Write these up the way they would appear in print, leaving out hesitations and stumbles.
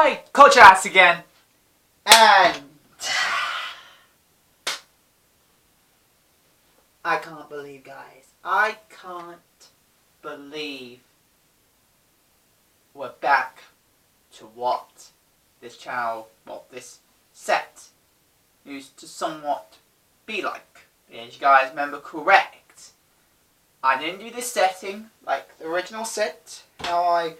Hi, Culture Ass again. And I can't believe, guys. I can't believe we're back to what this channel, well, this set used to somewhat be like. As you guys remember correct, I didn't do this setting like the original set, how I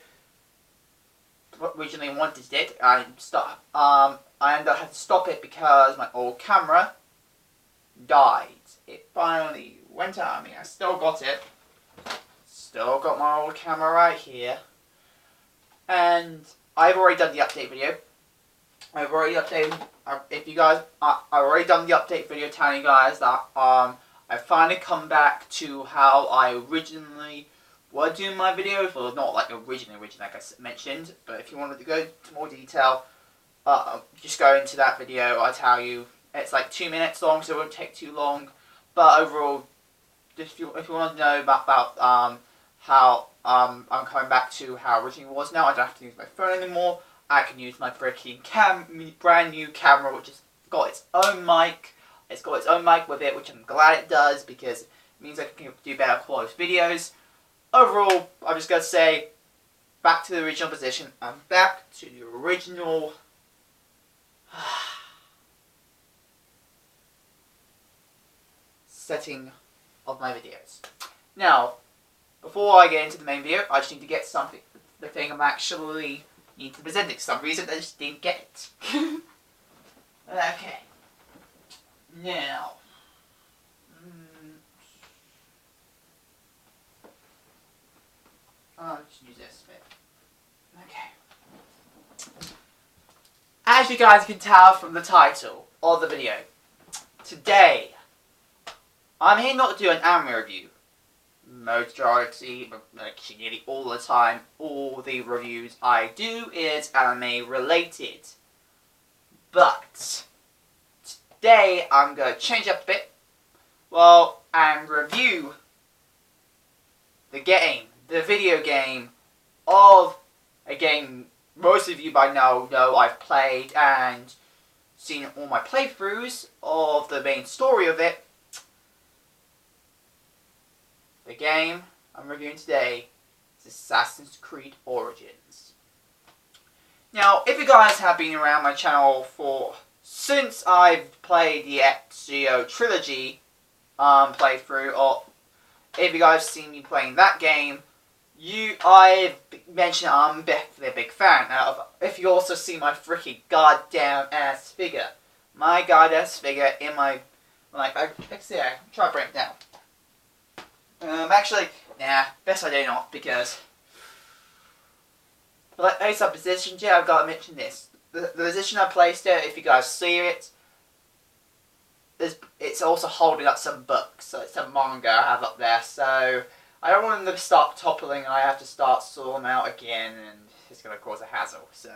originally wanted it. I ended up having to stop it because my old camera died. It finally went out. I mean, I still got it. Still got my old camera right here. And I've already done the update video. I've already updated. I've already done the update video telling you guys that I finally come back to how I originally was doing my videos. Well, not like originally like I mentioned, but if you wanted to go into more detail, just go into that video. I tell you, it's like 2 minutes long, so it won't take too long. But overall, if you want to know about how I'm coming back to how it originally was now, I don't have to use my phone anymore. I can use my freaking brand new camera, which has got its own mic. It's got its own mic with it, which I'm glad it does because it means I can do better quality videos. Overall, I'm just going to say, back to the original position. I'm back to the original setting of my videos. Now, before I get into the main video, I just need to get something, the thing I'm actually need to present it. For some reason, I just didn't get it. Okay. Now. I'll just use this bit. Okay. As you guys can tell from the title of the video, today, I'm here not to do an anime review. Majority, actually nearly all the time, all the reviews I do is anime related. But today I'm going to change up a bit, well, and review the video game of a game most of you by now know I've played and seen all my playthroughs of the main story of it. The game I'm reviewing today is Assassin's Creed Origins. Now, if you guys have been around my channel since I've played the Ezio trilogy playthrough, or if you guys have seen me playing that game, I've mentioned I'm definitely a big fan. Now, if you also see my freaking goddamn ass figure, my goddamn figure in my, let's see, I try to break it down. Actually, nah, best I do not, because like a position here, I've got to mention this. The position I placed it, if you guys see it, it's also holding up some books, so it's a manga I have up there, so I don't want them to start toppling and I have to start sorting them out again, and it's going to cause a hassle, so.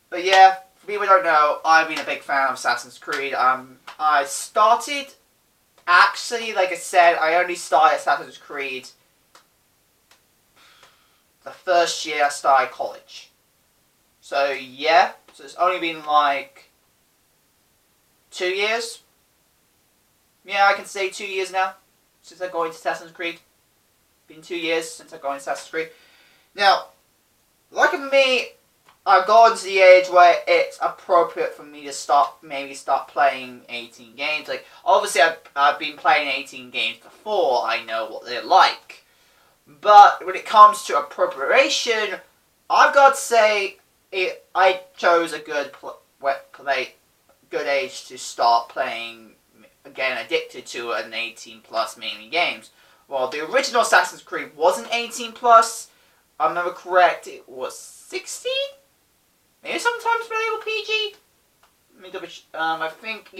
But yeah, for people who don't know, I've been a big fan of Assassin's Creed. I started, actually, like I said, I only started Assassin's Creed the first year I started college. So yeah, so it's only been like 2 years. Yeah, I can say 2 years now since I got into Assassin's Creed. Been 2 years since I got into Assassin's Creed. Now, like me, I've gotten to the age where it's appropriate for me to maybe start playing 18 games. Like, obviously I've been playing 18 games before, I know what they're like. But when it comes to appropriation, I've got to say, I chose a good age to start playing, again, addicted to an 18 plus mainly games. Well, the original Assassin's Creed wasn't 18 plus. I remember correct, it was 16? Maybe sometimes labeled PG. Let me double I think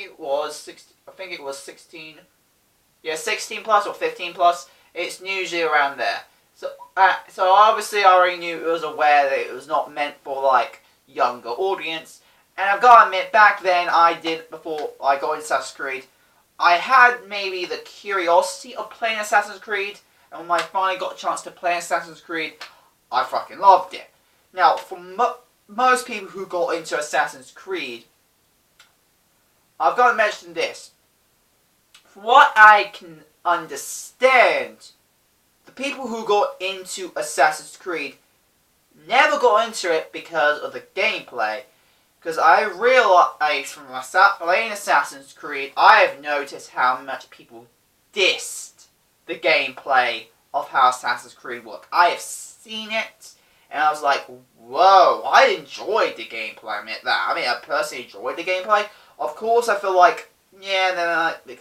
it was 16. I think it was 16. Yeah, 16 plus or 15 plus. It's usually around there. So obviously I already knew, it was aware that it was not meant for like younger audience. And I've got to admit, back then before I got into Assassin's Creed, I had maybe the curiosity of playing Assassin's Creed, and when I finally got a chance to play Assassin's Creed, I fucking loved it. Now, most people who got into Assassin's Creed, I've got to mention this. From what I can understand, the people who got into Assassin's Creed never got into it because of the gameplay. Because I realized from playing Assassin's Creed, I have noticed how much people dissed the gameplay of how Assassin's Creed worked. I have seen it, and I was like, whoa, I enjoyed the gameplay, I admit that. I mean, I personally enjoyed the gameplay. Of course, I feel like, yeah, there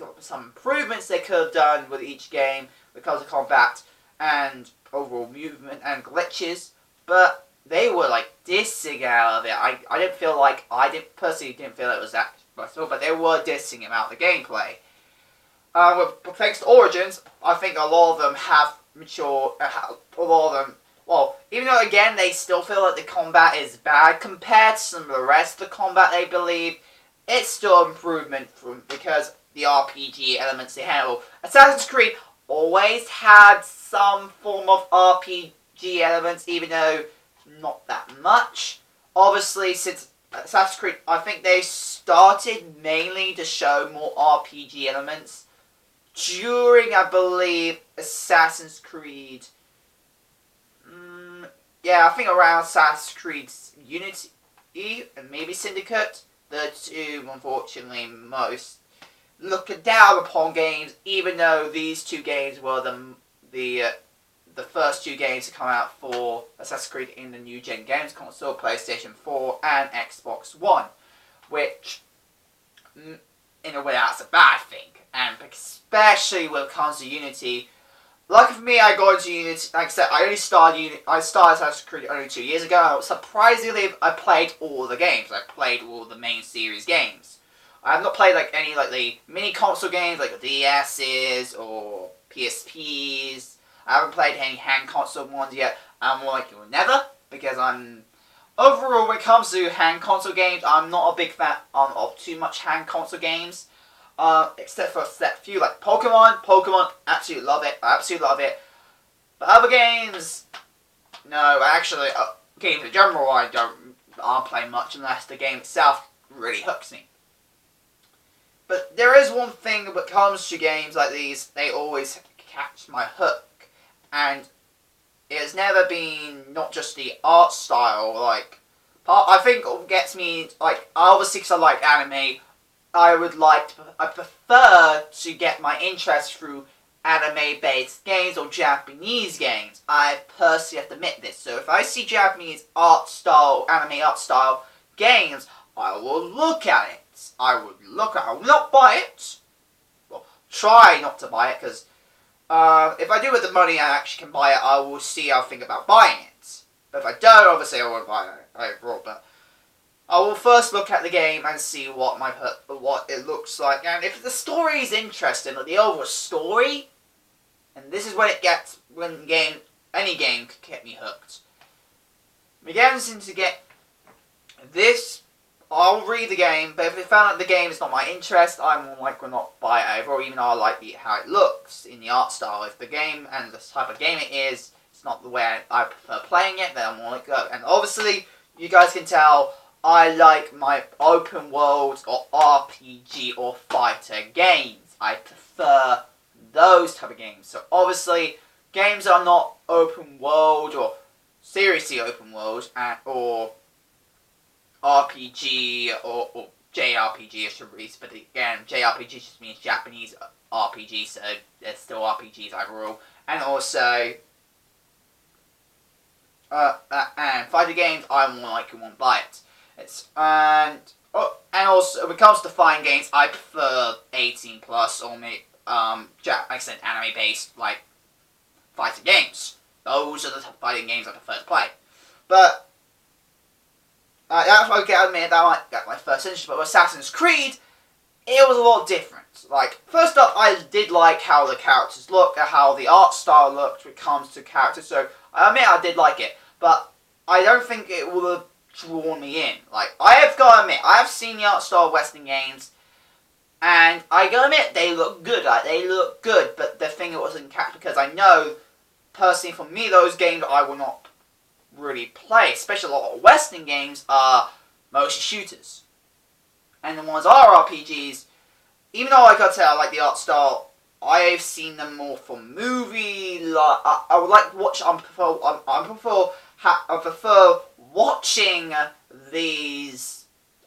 are some improvements they could have done with each game because of combat and overall movement and glitches, but they were like dissing out of it. I didn't feel like, personally didn't feel it was that possible, but they were dissing about the gameplay. Thanks to Origins, I think a lot of them have matured, a lot of them, well, even though again they still feel like the combat is bad compared to some of the rest of the combat they believe, it's still improvement because the RPG elements they handle. Assassin's Creed always had some form of RPG elements, even though not that much. Obviously, since Assassin's Creed, I think they started mainly to show more RPG elements during, I believe, Assassin's Creed. Yeah, I think around Assassin's Creed's Unity and maybe Syndicate. The two, unfortunately, most look down upon games, even though these two games were the first two games to come out for Assassin's Creed in the new gen games console, PlayStation 4 and Xbox One, which, in a way, that's a bad thing, and especially when it comes to Unity. Lucky for me, I got into Unity. Like I said, I started Assassin's Creed only 2 years ago. Surprisingly, I played all the games. I played all the main series games. I have not played like any like the mini console games like the DS's or PSPs. I haven't played any hand console ones yet. I'm more likely never, because overall when it comes to hand console games, I'm not a big fan of too much hand console games. Except for a set few like Pokemon. Pokemon, absolutely love it. I absolutely love it. But other games, no. Actually, games in general, I don't play much unless the game itself really hooks me. But there is one thing when it comes to games like these, they always catch my hook. And it has never been not just the art style, like, I think what gets me, like, obviously because I like anime, I prefer to get my interest through anime-based games or Japanese games. I personally have to admit this. So if I see Japanese art style, anime art style games, I will look at it. I will not buy it. Well, try not to buy it, because if I do with the money I actually can buy it, I will see how I think about buying it. But if I don't, obviously I won't buy it overall. But I will first look at the game and see what it looks like, and if the story is interesting, like the overall story, and this is when any game could get me hooked. Begins to get this, I'll read the game, but if I found out the game is not my interest, I more likely not buy it overall, even though I like how it looks in the art style. If the game and the type of game it is, it's not the way I prefer playing it, then I'm more likely to go. And obviously, you guys can tell, I like my open world or RPG or fighter games. I prefer those type of games. So obviously, games are not open world or seriously open world or RPG or JRPG, I should read. But again, JRPG just means Japanese RPG, so there's still RPGs overall. And also, and fighter games, I more likely won't buy it. And also, when it comes to fighting games, I prefer 18 plus or maybe, like I said, anime based, like, fighting games. Those are the type of fighting games I prefer to play. But, that's why I admit that I got my first interest, but with Assassin's Creed, it was a lot different. Like, first up, I did like how the characters look, how the art style looked when it comes to characters, so I admit I did like it, but I don't think it would have drawn me in. Like, I have got to admit, I have seen the art style of Western games, and I gotta admit, they look good. Like, they look good, but the thing it wasn't catch because I know, personally, for me, those games I will not really play, especially a lot of Western games, are motion shooters. And the ones are RPGs, even though I gotta say I like the art style, I've seen them more for movie. Like I would like to watch. I prefer watching these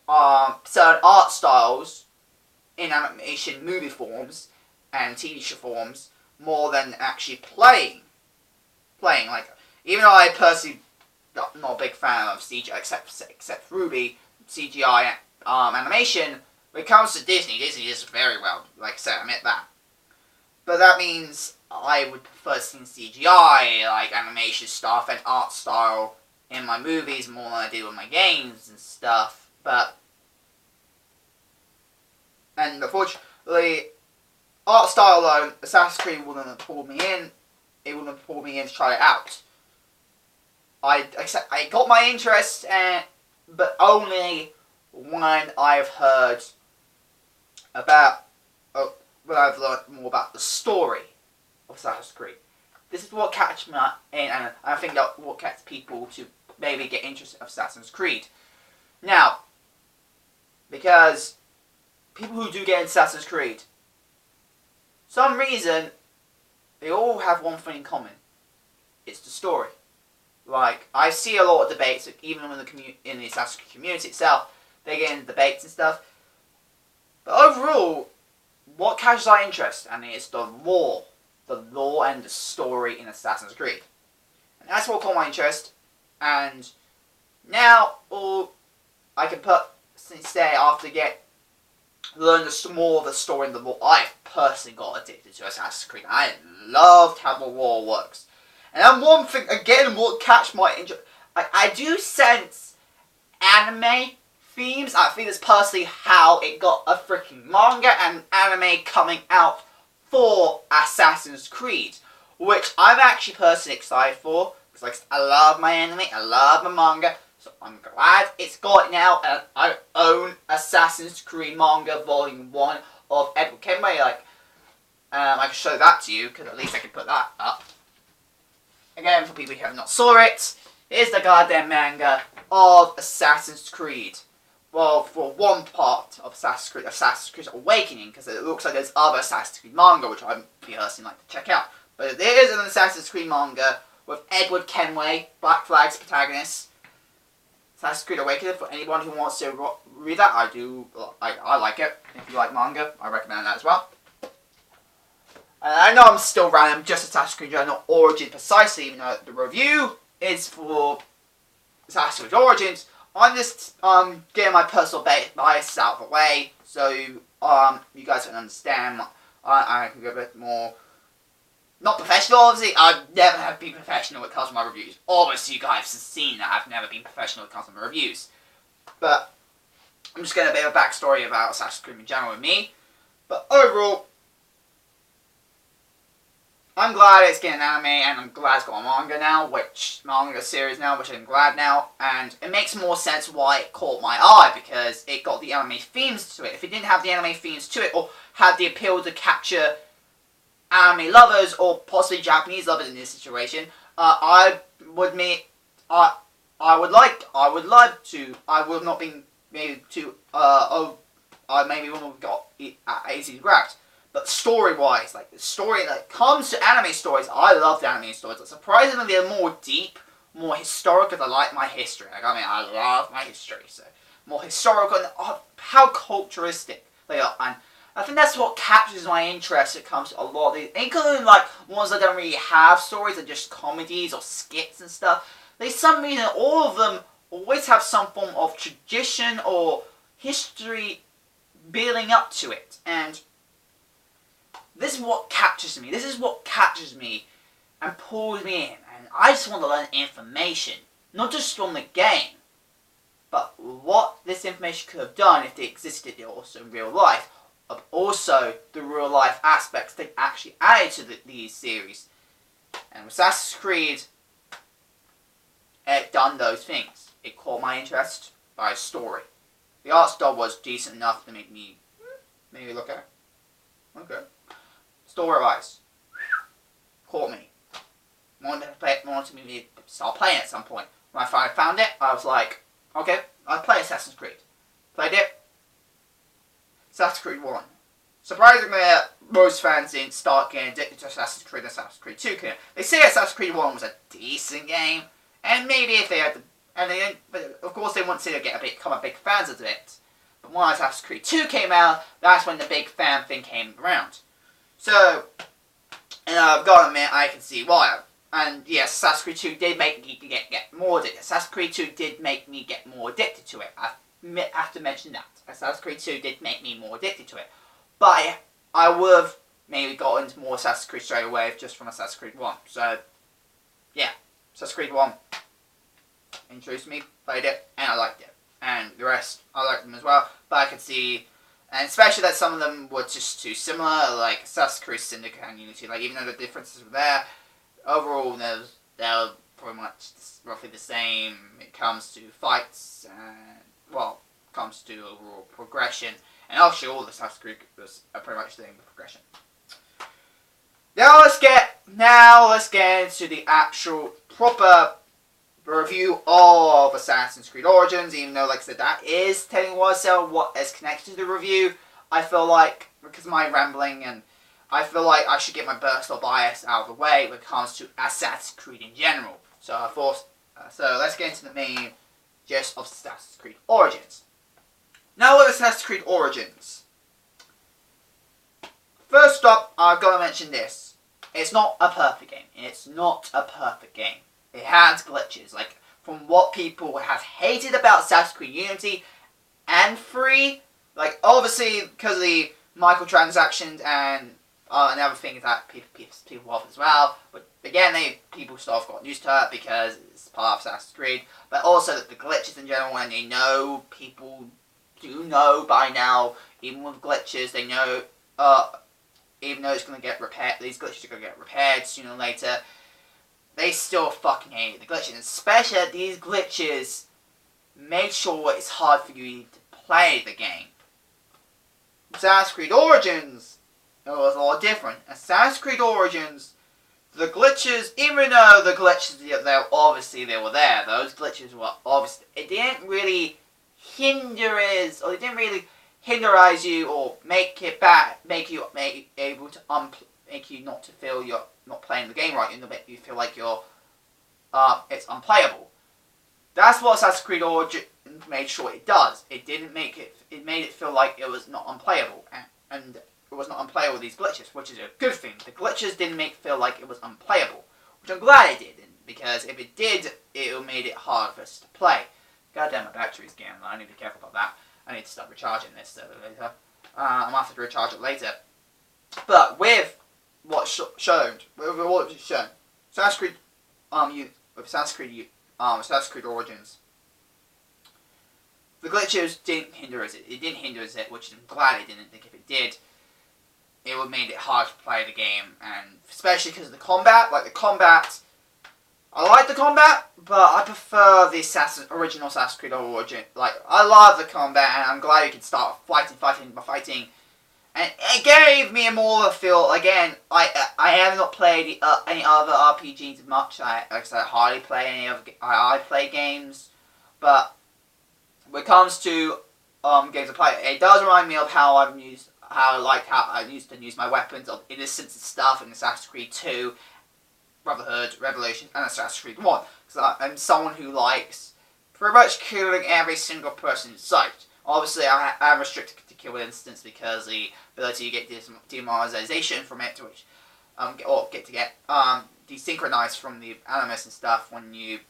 certain art styles in animation movie forms and TV show forms more than actually playing. Like, even though I personally not a big fan of CGI except Ruby CGI animation. When it comes to Disney does very well. Like I said, I admit that. But that means I would prefer seeing CGI, like animation stuff and art style in my movies more than I do in my games and stuff. And unfortunately, art style alone, Assassin's Creed wouldn't have pulled me in. It wouldn't have pulled me in to try it out. I got my interest, but only when I've heard about, when I've learned more about the story of Assassin's Creed. This is what catches me in, and I think that what gets people to maybe get interested in Assassin's Creed. Now, because people who do get into Assassin's Creed, some reason, they all have one thing in common. It's the story. Like, I see a lot of debates, even in the Assassin's Creed community itself, they get into debates and stuff. But overall, what catches our interest, and it's the lore and the story in Assassin's Creed. And that's what caught my interest, and now, all I can say after learn more of the story and the lore, I've personally got addicted to Assassin's Creed. I loved how the lore works. And then one thing, again, what catch my interest, I do sense anime themes. I think it's personally how it got a freaking manga and anime coming out for Assassin's Creed, which I'm actually personally excited for, because like, I love my anime, I love my manga, so I'm glad it's got it now, and I own Assassin's Creed manga volume 1 of Edward Kenway. Like, I can show that to you, because at least I can put that up. Again, for people who have not saw it, here's the goddamn manga of Assassin's Creed. Well, for one part of Assassin's Creed Awakening, because it looks like there's other Assassin's Creed manga, which I'd personally like to check out. But there is an Assassin's Creed manga with Edward Kenway, Black Flag's protagonist. Assassin's Creed Awakening, for anyone who wants to read that, I like it. If you like manga, I recommend that as well. And I know I'm still random, just Assassin's Creed Journal Origins precisely, even though the review is for Assassin's Creed Origins. I'm just getting my personal bias out of the way, so you guys can understand. I can go a bit more, not professional, obviously. I've never have been professional when it comes to my reviews. Obviously, you guys have seen that I've never been professional when it comes to my reviews. But I'm just getting a bit of a backstory about Assassin's Creed in general with me. But overall, I'm glad it's getting an anime, and I'm glad it's got a manga series now, which I'm glad now, and it makes more sense why it caught my eye, because it got the anime themes to it. If it didn't have the anime themes to it, or had the appeal to capture anime lovers, or possibly Japanese lovers in this situation, I would have not been maybe too, I maybe wouldn't have got easily grabbed. But story-wise, like the story that comes to anime stories, I love the anime stories. Like, surprisingly, they're more deep, more historical, because I like my history. Like, I love my history, so more historical and how culturistic they are. And I think that's what captures my interest when it comes to a lot of these, including like ones that don't really have stories, they're just comedies or skits and stuff. There's some reason all of them always have some form of tradition or history building up to it, and this is what captures me. This is what catches me and pulls me in. And I just want to learn information. Not just from the game, but what this information could have done if they existed also in real life. But also the real life aspects they actually added to these series. And with Assassin's Creed, it done those things. It caught my interest by a story. The art style was decent enough to make me maybe look at it. Okay. Story-wise, caught me. wanted me to start playing at some point. When I finally found it, I was like, okay, I'll play Assassin's Creed. Played it. Assassin's Creed 1. Surprisingly, most fans didn't start getting addicted to Assassin's Creed and Assassin's Creed 2 came. They say Assassin's Creed 1 was a decent game, and maybe if they had the, and they didn't, but of course they wouldn't say they become a big fans of it. But when Assassin's Creed 2 came out, that's when the big fan thing came around. So, and I've got to admit, I can see why. And yes, Assassin's Creed 2 did make me get more addicted. Assassin's Creed 2 did make me get more addicted to it. I have to mention that. Assassin's Creed 2 did make me more addicted to it. But I would have maybe got into more Assassin's Creed straight away just from Assassin's Creed 1. So, yeah. Assassin's Creed 1 introduced me, played it, and I liked it. And the rest, I liked them as well. But I could see, and especially that some of them were just too similar, like Assassin's Creed Syndicate and Unity. Like, even though the differences were there, overall, they're pretty much roughly the same. It comes to fights, and, well, comes to overall progression. And actually, all the Assassin's Creed was pretty much the same progression. Now let's get into the actual proper review of Assassin's Creed Origins. Even though, like I said, that is telling what is connected to the review. I feel like, because of my rambling, and I feel like I should get my personal bias out of the way when it comes to Assassin's Creed in general. So let's get into the main gist of Assassin's Creed Origins. Now with Assassin's Creed Origins. First up, I've got to mention this. It's not a perfect game. It's not a perfect game. It has glitches. Like, from what people have hated about Assassin's Creed Unity and 3, like, obviously, because of the microtransactions and other things that people love as well. But again, people sort of got used to it because it's part of Assassin's Creed. But also that the glitches in general, and they know people do know by now, even with glitches, they know, even though it's going to get repaired, these glitches are going to get repaired sooner or later, they still fucking hate the glitches. Especially that these glitches make sure it's hard for you to play the game. Assassin's Creed Origins, it was a lot different. Assassin's Creed Origins, the glitches, even though the glitches, obviously they were there, those glitches were obviously, it didn't really hinderize you or make you not to feel you're not playing the game right, and make you feel like you're it's unplayable. That's what Assassin's Creed Origins made sure it does. It made it feel like it was not unplayable, and it was not unplayable with these glitches, which is a good thing. The glitches didn't make it feel like it was unplayable, which I'm glad it didn't, because if it did, it made it hard for us to play. Goddamn, my battery's getting low. I need to be careful about that. I need to start recharging this later. I'm going to have to recharge it later. But with what's shown, Assassin's Creed, Assassin's Creed Origins, the glitches didn't hinder us. It didn't hinder us, which I'm glad it didn't. Think if it did, it would have made it hard to play the game, and especially because of the combat. Like the combat, I like the combat, but I prefer the original Assassin's Creed Origin. Like, I love the combat, and I'm glad you can start fighting. And it gave me a more feel. Again, I have not played any other RPGs much. Like I said, I hardly play any other. I play games, but when it comes to games I play, it does remind me of how I used to use my weapons of innocence and stuff in Assassin's Creed 2. Brotherhood, Revolution, and Assassin's Creed 1. Because I'm someone who likes pretty much killing every single person in sight. Obviously, I'm restricted to kill instance because the ability to get demoralization from it, which get desynchronized from the animus and stuff when you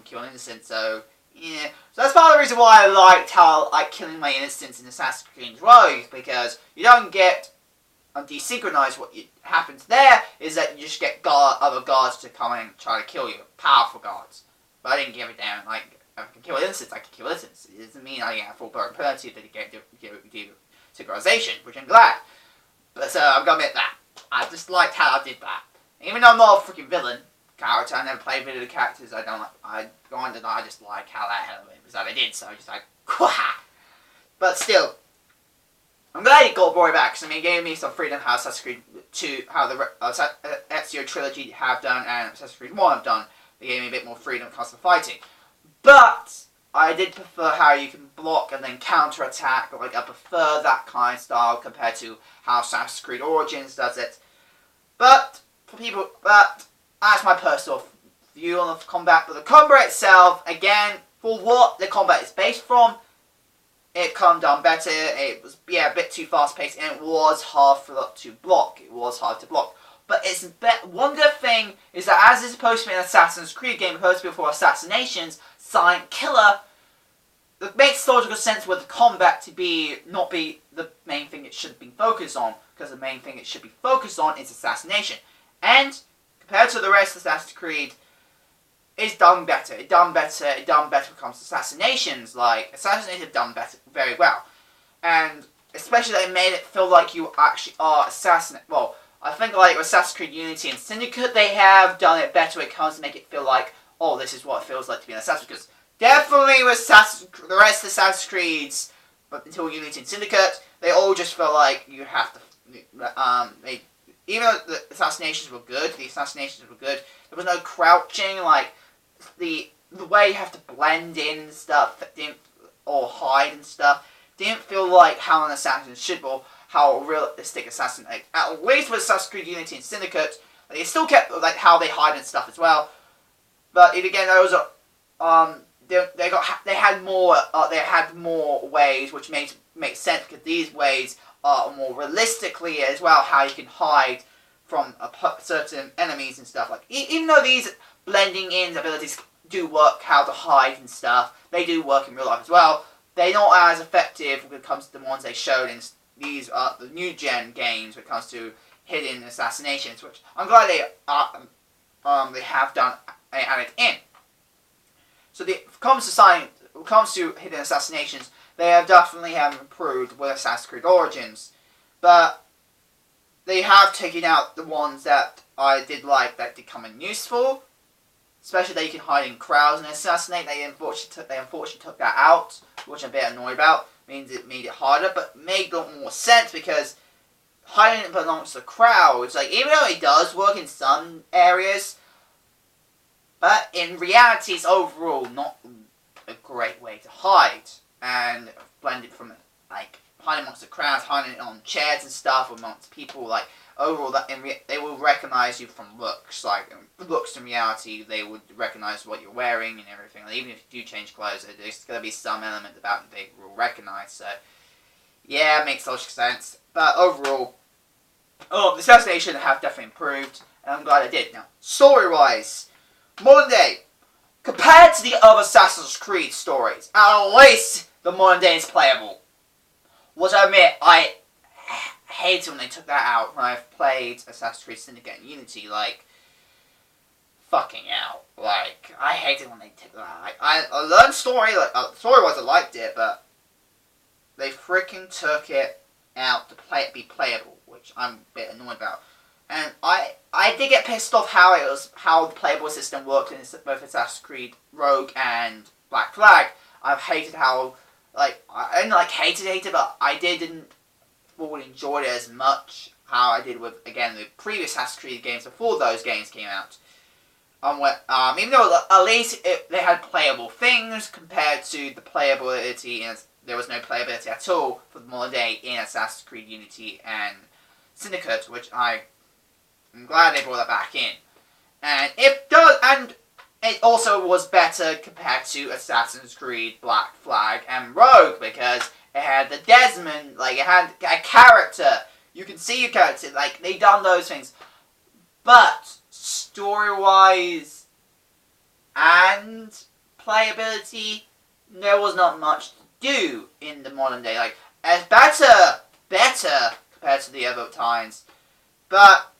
kill an innocent. So yeah, so that's part of the reason why I liked how killing my innocents in Assassin's Creed Rogue, because you don't get desynchronized. What happens there is that you just get other guards to come and try to kill you, powerful guards. But I didn't give a damn. Like, if I can kill innocents, I can kill innocents. It doesn't mean I get a full-blown penalty that you get desynchronization, which I'm glad. But I've got to admit that I just liked how I did that. Even though I'm not a freaking villain character, I never play villain characters. I just like how that was that I did. So I just like, Quah! But still. I'm glad it got brought back, because I mean, it gave me some freedom how Assassin's Creed 2, how the Ezio trilogy have done, and Assassin's Creed 1 have done. They gave me a bit more freedom when it comes to fighting. But I did prefer how you can block and then counter-attack. Like, I prefer that kind of style compared to how Assassin's Creed Origins does it. But that's my personal view on the combat. But the combat itself, again, for what the combat is based from, it come done better. It was, a bit too fast-paced, and it was hard to block. But it's one good thing is that as it's supposed to be an Assassin's Creed game, supposed to be for assassinations, silent killer, it makes logical sense with the combat to not be the main thing it should be focused on, because the main thing it should be focused on is assassination. And compared to the rest of Assassin's Creed, it's done better. It done better when it comes to assassinations. Like, assassinations have done better, very well. And especially they made it feel like you actually are assassinating. Well, I think like Assassin's Creed Unity and Syndicate, they have done it better when it comes to make it feel like, oh, this is what it feels like to be an assassin. Because definitely with the rest of Assassin's Creeds, but until Unity and Syndicate, they all just feel like you have to, even though the assassinations were good, there was no crouching, like, the way you have to blend in and stuff, or hide and stuff, didn't feel like how an assassin should, or how a realistic assassin, like, at least with Assassin's Creed Unity and Syndicate, they still kept, like, how they hide and stuff as well, but again, those are, they had more ways, which makes sense, because these ways are more realistically as well, how you can hide from certain enemies and stuff, like, even though these blending in abilities do work, how to hide and stuff, they do work in real life as well, they're not as effective when it comes to the ones they showed in these the new gen games when it comes to hidden assassinations, which I'm glad they have done added in. So when it comes to hidden assassinations, they have definitely improved with Assassin's Creed Origins, but they have taken out the ones that I did like that did come in useful, especially that you can hide in crowds and assassinate. They unfortunately took that out, which I'm a bit annoyed about. Means it made it harder, but made a lot more sense because hiding belongs to crowds. Like, even though it does work in some areas, but in reality, it's overall not a great way to hide and blend it from, like, hiding amongst the crowds, hiding on chairs and stuff amongst people. Like, overall, they will recognize you from looks. Like, looks in reality, they would recognize what you're wearing and everything. Like, even if you do change clothes, there's going to be some element about it they will recognize. So, yeah, it makes logical sense. But overall, the assassination have definitely improved, and I'm glad I did. Now, story-wise, modern day, compared to the other Assassin's Creed stories, at least the modern day is playable. Which I admit, I hated when they took that out when I've played Assassin's Creed Syndicate and Unity, like, fucking out. Like, I hated when they took that out. Like, I learned story, like, story-wise I liked it, but they freaking took it out to be playable, which I'm a bit annoyed about. And I did get pissed off how the playable system worked in both Assassin's Creed Rogue and Black Flag. I've hated how, like, I didn't like hated it, but I didn't fully enjoy it as much how I did with, again, the previous Assassin's Creed games before those games came out. Even though at least they had playable things compared to the playability, and there was no playability at all for the modern day in Assassin's Creed Unity and Syndicate, which I'm glad they brought that back in. And it also was better compared to Assassin's Creed Black Flag and Rogue, because it had the Desmond, like, it had a character. You can see your character, like, they done those things. But, story-wise and playability, there was not much to do in the modern day. Like, it's better compared to the other times. But,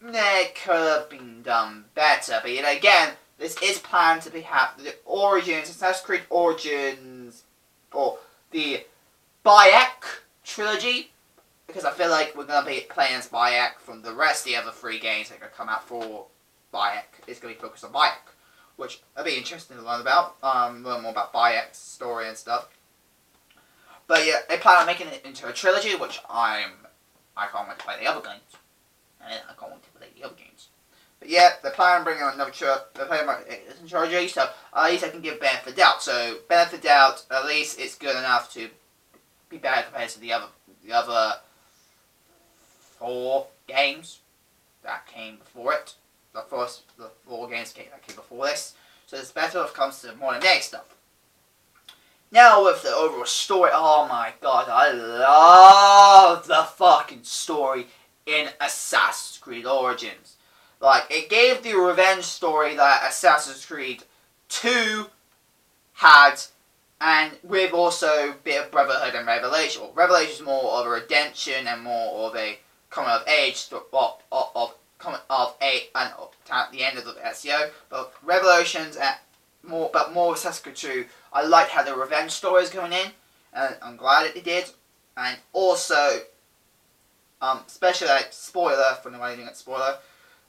it could have been done better. But, yet again, this is planned to be the Origins, Assassin's Creed Origins, or the Bayek trilogy, because I feel like we're going to be playing as Bayek from the rest of the other 3 games that are going to come out for Bayek. It's going to be focused on Bayek, which would be interesting to learn about, learn more about Bayek's story and stuff. But yeah, they plan on making it into a trilogy, which I can't wait to play the other games. And I can't wait to play the other games. But yeah, they plan on bringing on another trilogy, so at least I can give benefit of doubt. So benefit of doubt, at least it's good enough to be better compared to the other 4 games that came before it. The 4 games that came before this. So it's better if it comes to modern day stuff. Now with the overall story, oh my god, I love the fucking story in Assassin's Creed Origins. Like, it gave the revenge story that Assassin's Creed 2 had, and with also a bit of Brotherhood and Revelation. Well, Revelation is more of a redemption and more of a coming of age, coming of age, and at the end of the SEO. But Revelations and more Assassin's Creed 2, I liked how the revenge story is going in, and I'm glad that they did. And also, especially like spoiler for nobody doing it, spoiler.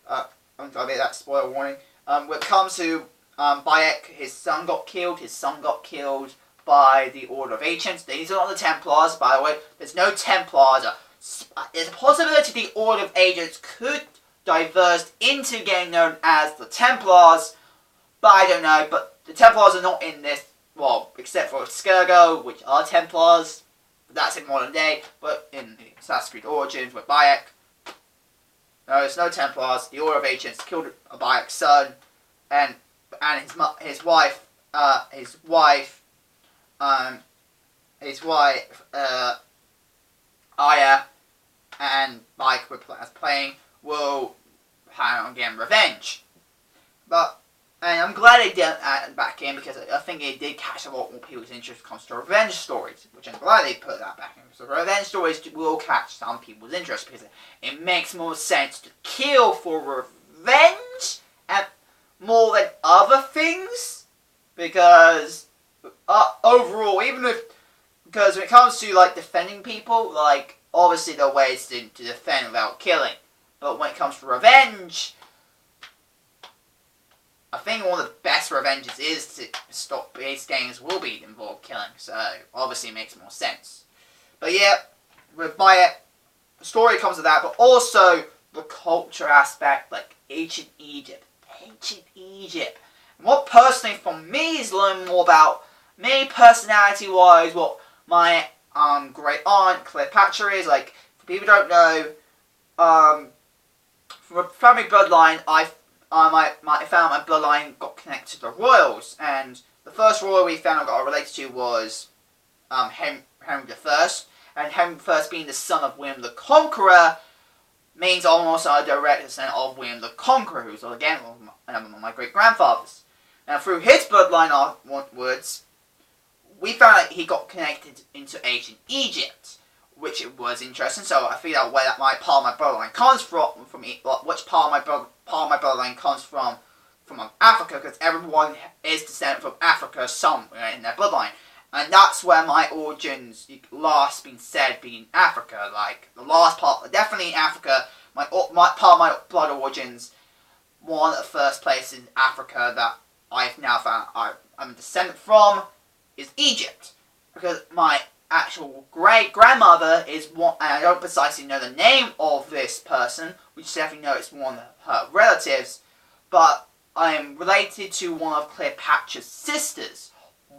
I'm gonna make that spoiler warning. When it comes to Bayek, his son got killed. His son got killed by the Order of Ancients. These are not the Templars, by the way. There's no Templars. There's a possibility the Order of Ancients could diverge into getting known as the Templars, but I don't know. But the Templars are not in this, well, except for Scargo, which are Templars. That's in modern day, but in Assassin's Creed Origins with Bayek, no, there's no Templars. The Order of Ancients killed Bayek's son, and his wife, Aya, and Bayek as playing will plan on getting revenge. And I'm glad they did that back in, because I think it did catch a lot more people's interest when it comes to revenge stories, which I'm glad they put that back in. So revenge stories will catch some people's interest, because it makes more sense to kill for revenge and more than other things, because overall, because when it comes to like defending people, like obviously there are ways to defend without killing, but when it comes to revenge, I think one of the best revenges is to stop base games will be involved killing, so obviously it makes more sense. But yeah, with Bayek, the story comes with that, but also the culture aspect, like ancient Egypt. And what personally for me is learning more about me personality-wise, what my great aunt Cleopatra is. Like, for people who don't know, from a family bloodline, I found my bloodline got connected to the royals, and the first royal we found I got related to was Henry I, and Henry I being the son of William the Conqueror means I'm also a direct descendant of William the Conqueror, who's again one of my great grandfathers. Now through his bloodline onwards, we found that he got connected into ancient Egypt, which it was interesting. So I figured out where that part of my bloodline comes from which part of my bloodline comes from Africa, because everyone is descended from Africa somewhere in their bloodline, and that's where my origins last been said being Africa. Like the last part, definitely in Africa. My part of my blood origins, one of the first places in Africa that I've now found I'm a descendant from is Egypt, because my actual great-grandmother is one, and I don't precisely know the name of this person, which definitely know it's one of her relatives, but I am related to one of Cleopatra's sisters,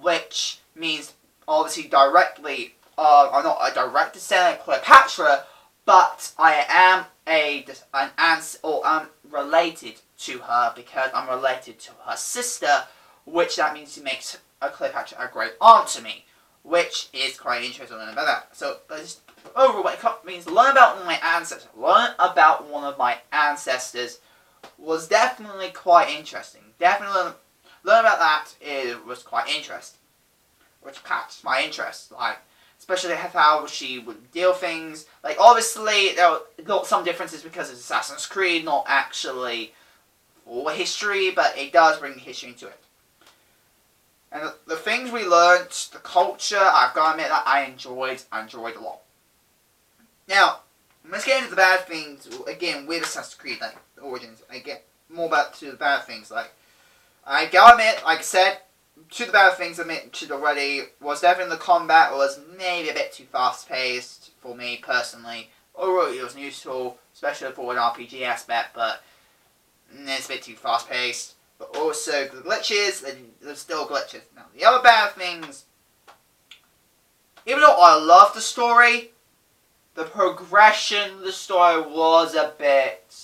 which means obviously directly, I'm not a direct descendant of Cleopatra, but I am I'm related to her because I'm related to her sister, which that means she makes Cleopatra a great aunt to me, which is quite interesting to learn about that. So, overall, what it means learn about one of my ancestors. Learn about one of my ancestors was definitely quite interesting. Definitely learn about that. It was quite interesting, which catched my interest. Like, especially how she would deal things. Like, obviously, there were some differences because it's Assassin's Creed, not actually full history, but it does bring history into it. And the things we learnt, the culture, I've got to admit that I enjoyed a lot. Now, let's get into the bad things, again, with Assassin's Creed, like, Origins. I get more back to the bad things, like, I gotta admit, like I said, two of the bad things I mentioned already was definitely the combat was maybe a bit too fast-paced for me personally. Overall, it was useful, especially for an RPG aspect, but it's a bit too fast-paced. But also, the glitches, there's still glitches. Now, the other bad things, even though I love the story, the progression of the story was a bit,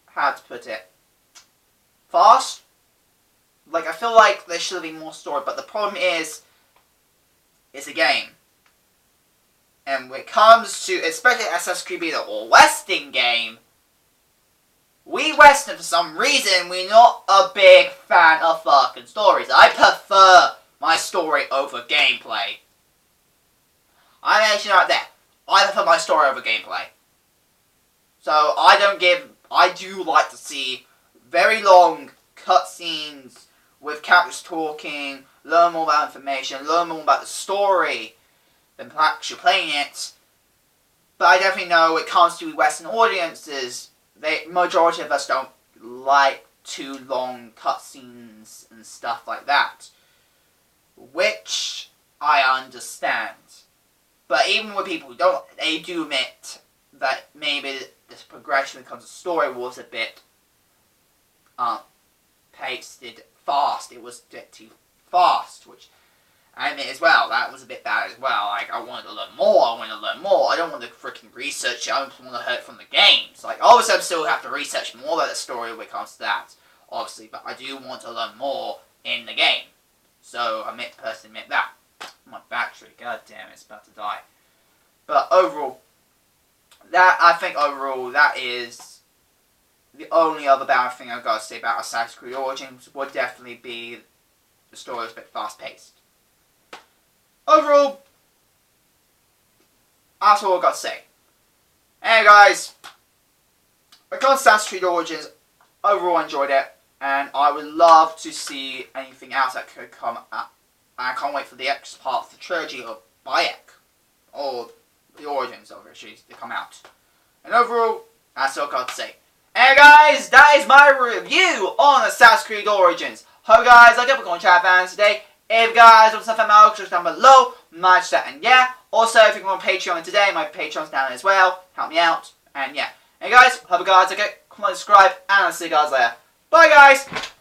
how to put it, fast. Like, I feel like there should have been more story, but the problem is, it's a game. And when it comes to, especially Assassin's Creed being a Western game, we Western, for some reason, we're not a big fan of fucking stories. I prefer my story over gameplay. I'm actually right there. I prefer my story over gameplay. So, I do like to see very long cutscenes with characters talking, learn more about information, learn more about the story than actually playing it. But I definitely know when it comes to Western audiences, majority of us don't like too long cutscenes and stuff like that. Which I understand. But even with people who don't, they do admit that maybe this progression when it comes to story was a bit pasted fast. It was a bit too fast, which I admit as well, that was a bit bad as well. Like, I wanted to learn more, I don't want to freaking research it, I just want to hear it from the games. Like, obviously I still have to research more about the story when it comes to that, obviously, but I do want to learn more in the game. So, I personally admit that. My battery, god damn, it's about to die. But overall, that is the only other bad thing I've got to say about Assassin's Creed Origins would definitely be the story was a bit fast-paced. Overall, that's all I've got to say. Anyway guys, when it comes to Assassin's Creed Origins, overall I enjoyed it, and I would love to see anything else that could come up. I can't wait for the next part of the trilogy of Bayek, or the Origins of it, to come out. And overall, that's all I've got to say. And guys, that is my review on Assassin's Creed Origins. Hope guys like it, we're going to chat fans today. If you guys want something else, just down below, match that, and yeah. Also, if you go on Patreon today, my Patreon's down as well. Help me out, and yeah. And guys, hope you guys like it, comment, subscribe, and I'll see you guys later. Bye guys!